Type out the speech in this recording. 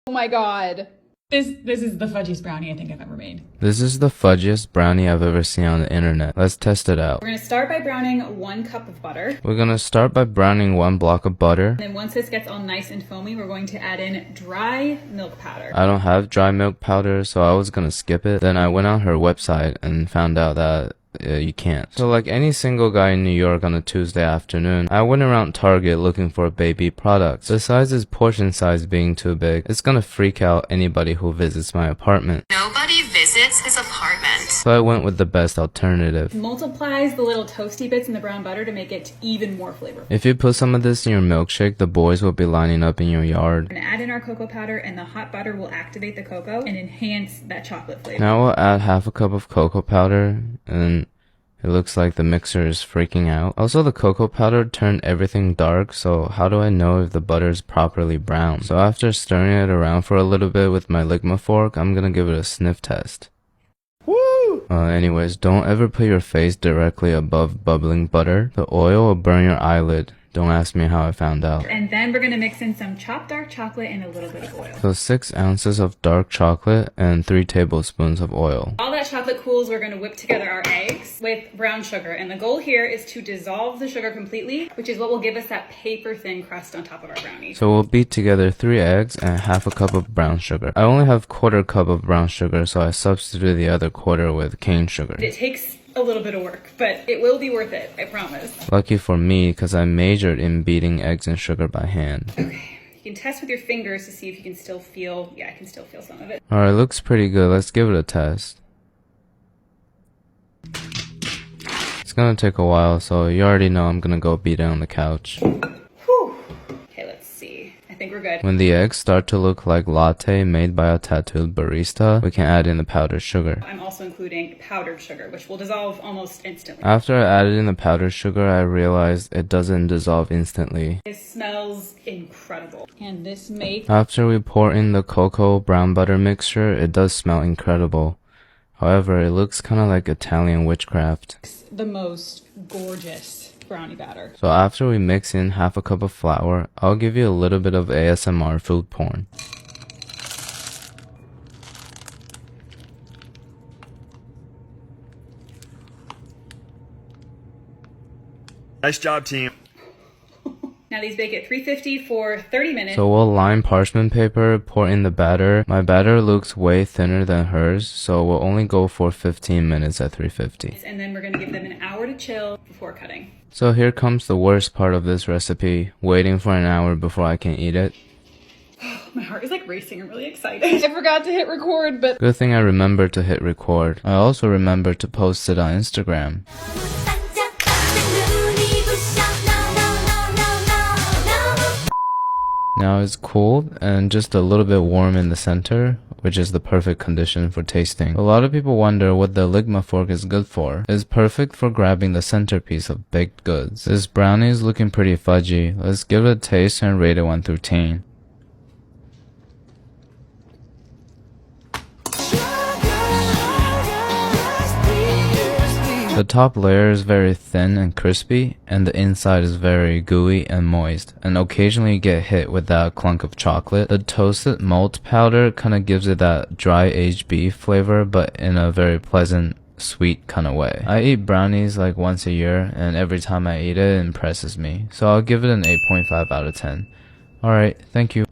Oh my god. This is the fudgiest brownie I think I've ever made. This is the fudgiest brownie I've ever seen on the internet. Let's test it out. We're gonna start by browning 1 cup of butter. We're gonna start by browning 1 block of butter. And then once this gets all nice and foamy, we're going to add in dry milk powder. I don't have dry milk powder, so I was gonna skip it. Then I went on her website and found out that you can't. So like any single guy in New York on a Tuesday afternoon, I went around Target looking for baby products. Besides his portion size being too big, it's gonna freak out anybody who visits my apartment. Nobody visits his apartment. So I went with the best alternative. Multiplies the little toasty bits in the brown butter to make it even more flavorful. If you put some of this in your milkshake, the boys will be lining up in your yard. We're gonna add in our cocoa powder, and the hot butter will activate the cocoa and enhance that chocolate flavor. Now we'll add half a cup of cocoa powder, and it looks like the mixer is freaking out. Also, the cocoa powder turned everything dark, so how do I know if the butter is properly brown? So after stirring it around for a little bit with my Ligma fork, I'm gonna give it a sniff test. Woo! Anyways, don't ever put your face directly above bubbling butter. The oil will burn your eyelid. Don't ask me how I found out. And then we're gonna mix in some chopped dark chocolate and a little bit of oil. So 6 ounces of dark chocolate and 3 tablespoons of oil. All that chocolate cools, we're gonna whip together our eggs with brown sugar. And the goal here is to dissolve the sugar completely, which is what will give us that paper thin crust on top of our brownie. So we'll beat together 3 eggs and half a cup of brown sugar. I only have 1/4 cup of brown sugar, so I substituted the other 1/4 with cane sugar. It takes a little bit of work, but it will be worth it, I promise. Lucky for me, because I majored in beating eggs and sugar by hand. Okay, you can test with your fingers to see if you can still feel, yeah, I can still feel some of it. Alright, looks pretty good. Let's give it a test. It's gonna take a while, so you already know I'm gonna go beat it on the couch. Whew. Okay, let's see. I think we're good. When the eggs start to look like latte made by a tattooed barista, we can add in the powdered sugar. I'm also including powdered sugar, which will dissolve almost instantly. After I added in the powdered sugar, I realized it doesn't dissolve instantly. It smells incredible. And this makes After we pour in the cocoa brown butter mixture, it does smell incredible. However, it looks kind of like Italian witchcraft. the most gorgeous brownie batter. So after we mix in half a cup of flour, I'll give you a little bit of ASMR food porn. Nice job, team. Now these bake at 350 for 30 minutes. So we'll line parchment paper, pour in the batter. My batter looks way thinner than hers, so we'll only go for 15 minutes at 350. And then we're gonna give them an hour to chill before cutting. So here comes the worst part of this recipe, waiting for an hour before I can eat it. My heart is like racing, I'm really excited. I forgot to hit record, but Good thing I remembered to hit record. I also remembered to post it on Instagram. Now it's cooled and just a little bit warm in the center, which is the perfect condition for tasting. A lot of people wonder what the Ligma fork is good for. It's perfect for grabbing the centerpiece of baked goods. This brownie is looking pretty fudgy. Let's give it a taste and rate it 1 through 10. The top layer is very thin and crispy, and the inside is very gooey and moist, and occasionally you get hit with that clunk of chocolate. The toasted malt powder kind of gives it that dry aged beef flavor, but in a very pleasant, sweet kind of way. I eat brownies like once a year, and every time I eat it, it impresses me. So I'll give it an 8.5 out of 10. Alright, thank you.